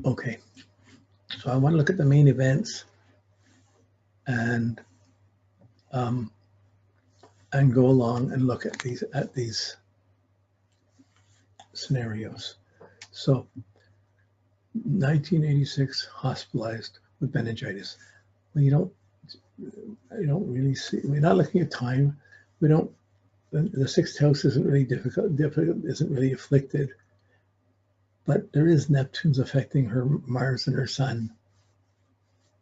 Okay, so I want to look at the main events and go along and look at these scenarios. So 1986, hospitalized with meningitis. Well, you don't really see, we're not looking at time. We don't, the sixth house isn't really difficult, isn't really afflicted, but there is Neptune's affecting her Mars and her Sun,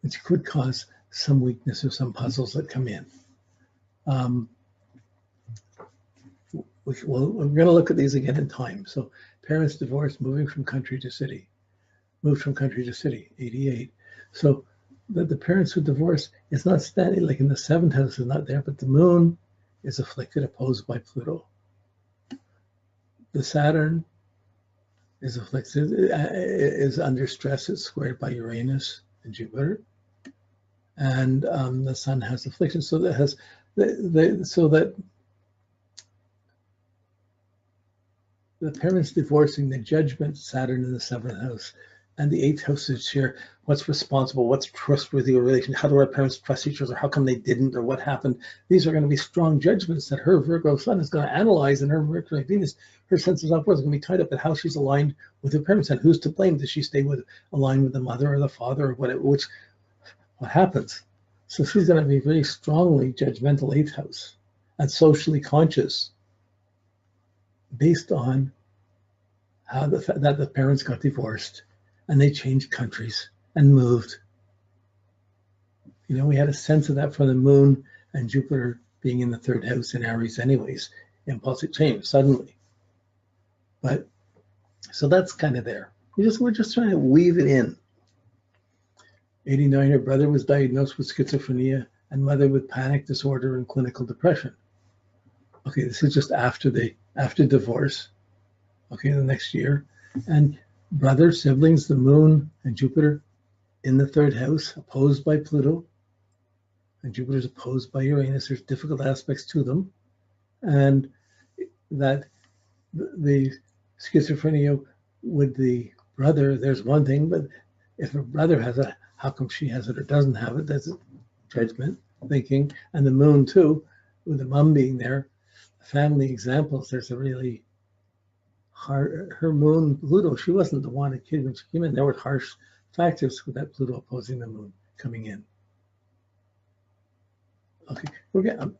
which could cause some weakness or some puzzles that come in. We're going to look at these again in time. So parents divorced, moving from country to city, moved from country to city, 88. So the parents who divorced, it's not standing like in the seventh house is not there, but the moon is afflicted, opposed by Pluto. The Saturn is afflicted, is under stress, it's squared by Uranus and Jupiter. And the Sun has affliction, so that has so that the parents divorcing, the judgment, Saturn in the seventh house, and the eighth house is here. What's responsible? What's trustworthy relation? How do our parents trust each other? How come they didn't, or what happened? These are going to be strong judgments that her Virgo Sun is going to analyze, and her Mercury Venus, her sense of self-worth is going to be tied up at how she's aligned with her parents and who's to blame. Does she stay aligned with the mother or the father, or what happens? So she's going to be very strongly judgmental eighth house and socially conscious, based on how that the parents got divorced and they changed countries and moved. You know, we had a sense of that from the moon and Jupiter being in the third house in Aries anyways, impulsive change suddenly. But so that's kind of there. We're just trying to weave it in. 89, her brother was diagnosed with schizophrenia and mother with panic disorder and clinical depression. Okay, this is just after divorce. Okay, the next year. And brother, siblings, the moon and Jupiter in the third house, opposed by Pluto. And Jupiter's opposed by Uranus. There's difficult aspects to them. And that the schizophrenia with the brother, there's one thing, but if a brother has it, how come she has it or doesn't have it? That's judgment, thinking. And the moon too, with the mom being there. Family examples, there's a really hard, her moon, Pluto, she wasn't the wanted kid when she came in. There were harsh factors with that Pluto opposing the moon coming in. Okay,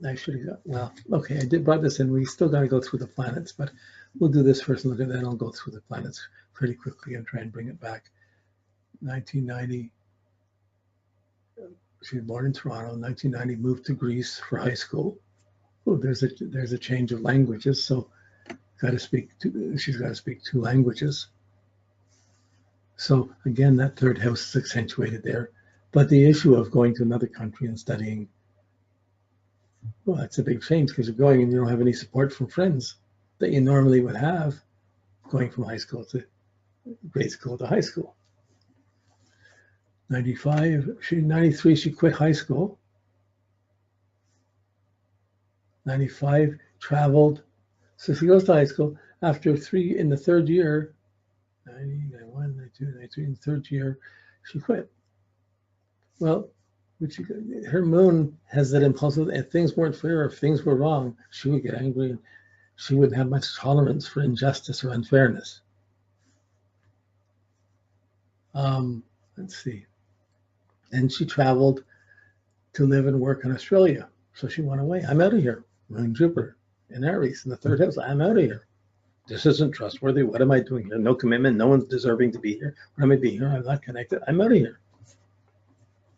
I should have got, well, okay, I brought this in. We still got to go through the planets, but we'll do this first and then I'll go through the planets pretty quickly and try and bring it back. 1990, she was born in Toronto. 1990, moved to Greece for high school. Oh, there's a change of languages, so she's got to speak two languages. So again, that third house is accentuated there. But the issue of going to another country and studying, well, that's a big change because you're going and you don't have any support from friends that you normally would have going from high school to grade school to high school. 93, she quit high school. 95, traveled. So she goes to high school. After in the third year, 90, 91, 92, 93, in the third year, she quit. Well, her moon has that impulsive, if things weren't fair, if things were wrong, she would get angry and she wouldn't have much tolerance for injustice or unfairness. Let's see. And she traveled to live and work in Australia. So she went away. I'm out of here. Moon Jupiter in Aries in the third house. I'm out of here. This isn't trustworthy. What am I doing here? No commitment. No one's deserving to be here. What am I being here? I'm not connected. I'm out of here.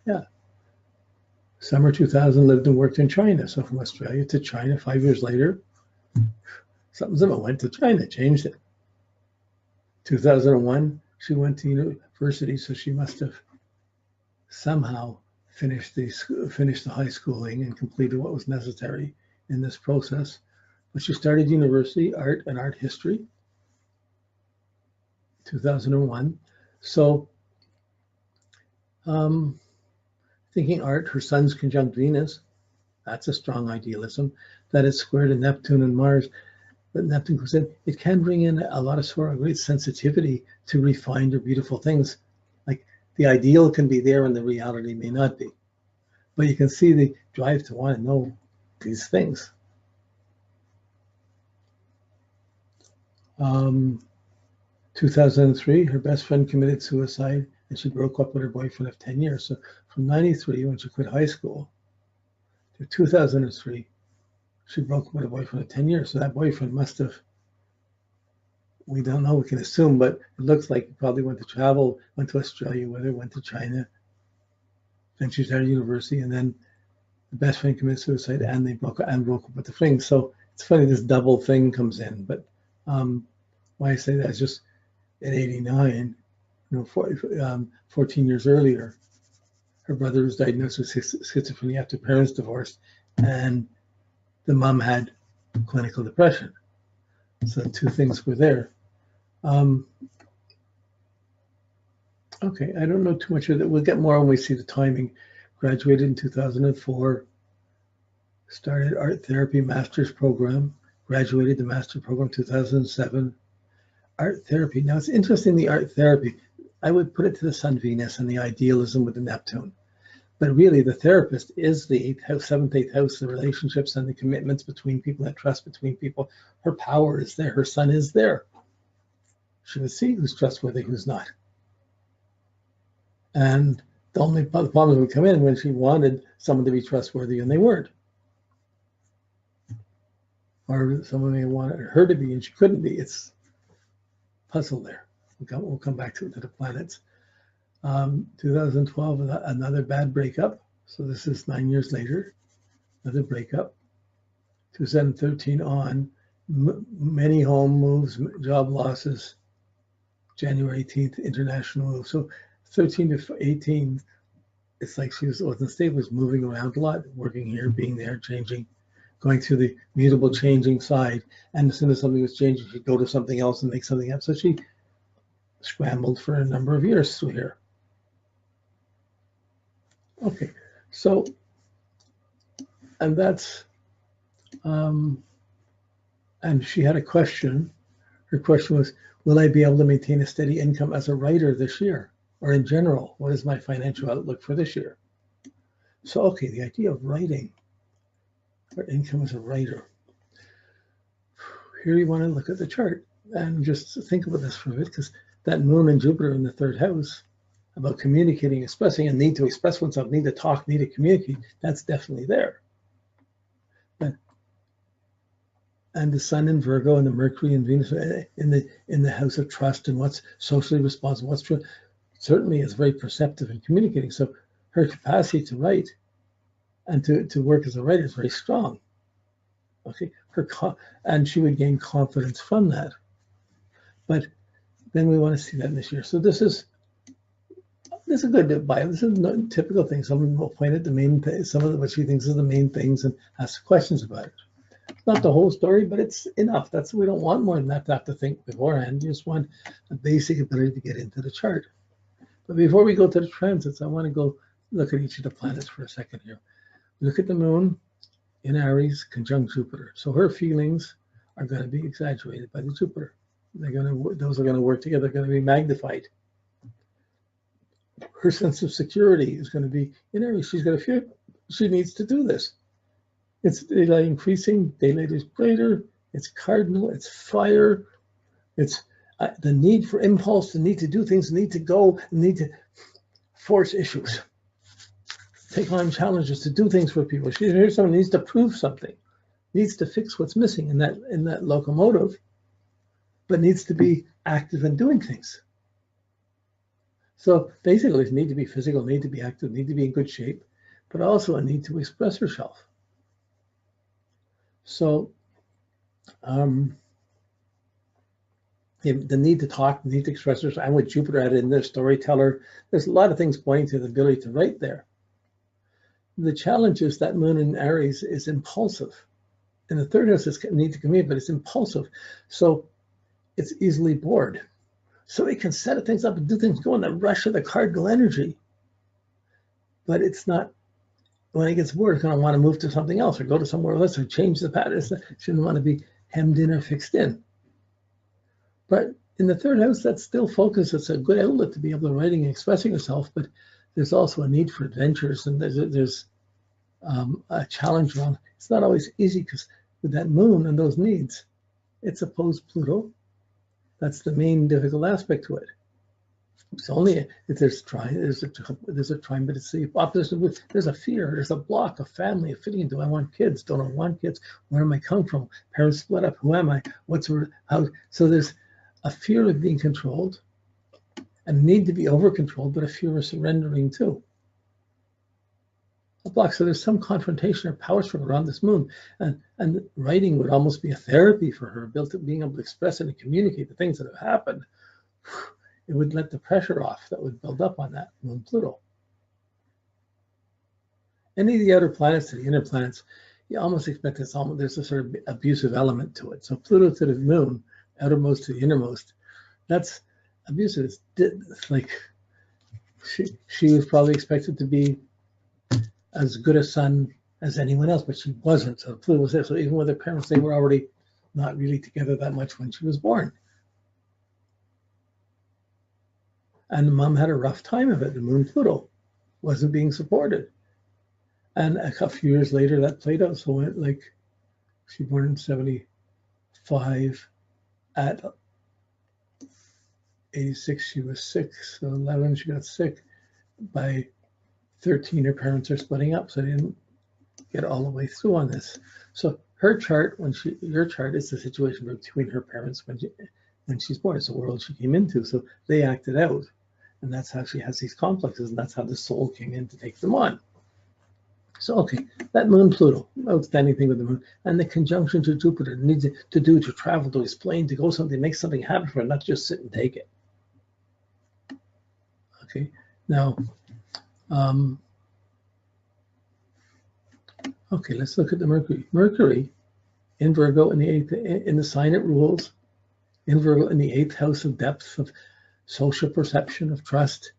Yeah. Summer 2000, lived and worked in China. So from Australia to China, 5 years later, something's about went to China, changed it. 2001, she went to university, so she must have somehow finished the high schooling and completed what was necessary in this process. But she started university, art and art history, 2001. So thinking art, her Sun's conjunct Venus, that's a strong idealism. That is square to Neptune and Mars. that Neptune goes in, it can bring in a lot of sort of great sensitivity to refined or beautiful things. Like the ideal can be there and the reality may not be. But you can see the drive to want to know these things. 2003, her best friend committed suicide and she broke up with her boyfriend of 10 years. So from 93, when she quit high school, to 2003, she broke up with a boyfriend of 10 years. So that boyfriend must have, we don't know, we can assume, but it looks like he probably went to travel, went to Australia with her, went to China. Then she started university, and then the best friend committed suicide and they broke up with the fling. So it's funny, this double thing comes in. But why I say that is just at 89, 14 years earlier, her brother was diagnosed with schizophrenia after parents divorced, and the mom had clinical depression. So two things were there. Okay, I don't know too much of that. We'll get more when we see the timing. Graduated in 2004, started art therapy master's program, graduated the master program 2007. Art therapy. Now it's interesting, the art therapy. I would put it to the Sun, Venus, and the idealism with the Neptune. But really, the therapist is the 8th house, 7th, 8th house, the relationships and the commitments between people, that trust between people. Her power is there. Her sun is there. She would see who's trustworthy, who's not. And the only problem would come in when she wanted someone to be trustworthy and they weren't. Or someone may wanted her to be and she couldn't be. It's a puzzle there. We'll come back to the planets. 2012, another bad breakup. So this is 9 years later, another breakup. 2013 on, many home moves, job losses. January 18th, international move. So 13 to 18, it's like she wasn't stable, was moving around a lot, working here, being there, changing, going through the mutable changing side. And as soon as something was changing, she'd go to something else and make something up. So she scrambled for a number of years through here. Okay, so, and that's, and she had a question. Her question was, will I be able to maintain a steady income as a writer this year? Or in general, what is my financial outlook for this year? So, okay, the idea of writing, or income as a writer. Here you want to look at the chart and just think about this for a bit, because that moon and Jupiter in the 3rd house, about communicating, expressing, a need to express oneself, need to talk, need to communicate, that's definitely there. And the Sun in Virgo and the Mercury and Venus in the house of trust and what's socially responsible, what's true, certainly is very perceptive in communicating. So her capacity to write and to work as a writer is very strong. Okay, and she would gain confidence from that. But then we want to see that this year. So this is a good bio. This is a typical thing. Someone will point at the main thing, some of what she thinks are the main things, and ask questions about it. It's not the whole story, but it's enough. We don't want more than that to have to think beforehand. You just want a basic ability to get into the chart. But before we go to the transits, I want to go look at each of the planets for a second here. Look at the moon in Aries conjunct Jupiter. So her feelings are going to be exaggerated by the Jupiter. Those are going to work together, going to be magnified. Her sense of security is going to be in Aries. She's going to feel she needs to do this. It's daylight increasing, daylight is greater, it's cardinal, it's fire, it's the need for impulse, the need to do things, the need to go, the need to force issues, take on challenges, to do things for people. Here's someone who needs to prove something, needs to fix what's missing in that locomotive, but needs to be active in doing things. So basically, it's need to be physical, need to be active, need to be in good shape, but also a need to express herself. So the need to talk, the need to express yourself, and with Jupiter added in there, storyteller, there's a lot of things pointing to the ability to write there. The challenge is that moon in Aries is impulsive. In the 3rd house, it's need to communicate, but it's impulsive. So it's easily bored. So it can set things up and do things, go in the rush of the cardinal energy. But it's not, when it gets bored, it's going to want to move to something else or go to somewhere else or change the pattern. She doesn't want to be hemmed in or fixed in. But in the third house, that's still focus. It's a good outlet to be able to writing and expressing yourself, but there's also a need for adventures, and there's a challenge around. It's not always easy because with that moon and those needs, it's opposed Pluto. That's the main difficult aspect to it. It's only if there's a trine, but it's the opposition. There's a fear, there's a block, a family, a fitting. Do I want kids? Don't I want kids? Where am I come from? Parents split up. Who am I? How? So there's a fear of being controlled, a need to be over controlled, but a fear of surrendering too. A block. So there's some confrontation or power struggle around this moon, and writing would almost be a therapy for her, being able to express and communicate the things that have happened. It would let the pressure off that would build up on that moon Pluto. Any of the outer planets to the inner planets, you almost expect there's a sort of abusive element to it. So Pluto to the moon, outermost to the innermost, that's abusive. It's like she was probably expected to be as good a son as anyone else, but she wasn't. So Pluto was there. So even with her parents, they were already not really together that much when she was born. And the mom had a rough time of it. The moon Pluto wasn't being supported. And a few years later, that played out. So like she was born in 75. At 86, she was sick. So 11, she got sick. By 13, her parents are splitting up. So they didn't get all the way through on this. So her chart, your chart is the situation between her parents when she's born. It's the world she came into. So they acted out. And that's how she has these complexes, and that's how the soul came in to take them on. So, okay, that moon Pluto, outstanding thing with the moon, and the conjunction to Jupiter needs to do, to travel, to explain, to go something, make something happen for her, not just sit and take it. Okay, now, okay, let's look at the Mercury. Mercury in Virgo in the sign it rules, in Virgo in the 8th house of depth, of social perception, of trust,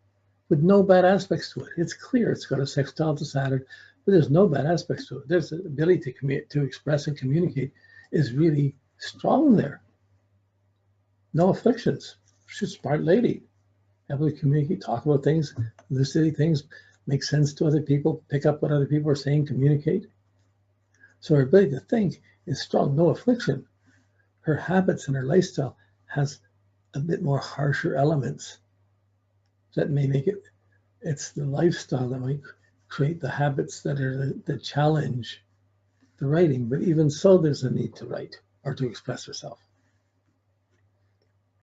with no bad aspects to it. It's clear it's got a sextile to Saturn, but there's no bad aspects to it. There's the ability to express and communicate is really strong there. No afflictions. She's a smart lady. Able to communicate, talk about things, elucidate things, make sense to other people, pick up what other people are saying, communicate. So her ability to think is strong, no affliction. Her habits and her lifestyle has a bit more harsher elements that may make it's the lifestyle that might create the habits that are the challenge the writing. But even so, there's a need to write or to express herself.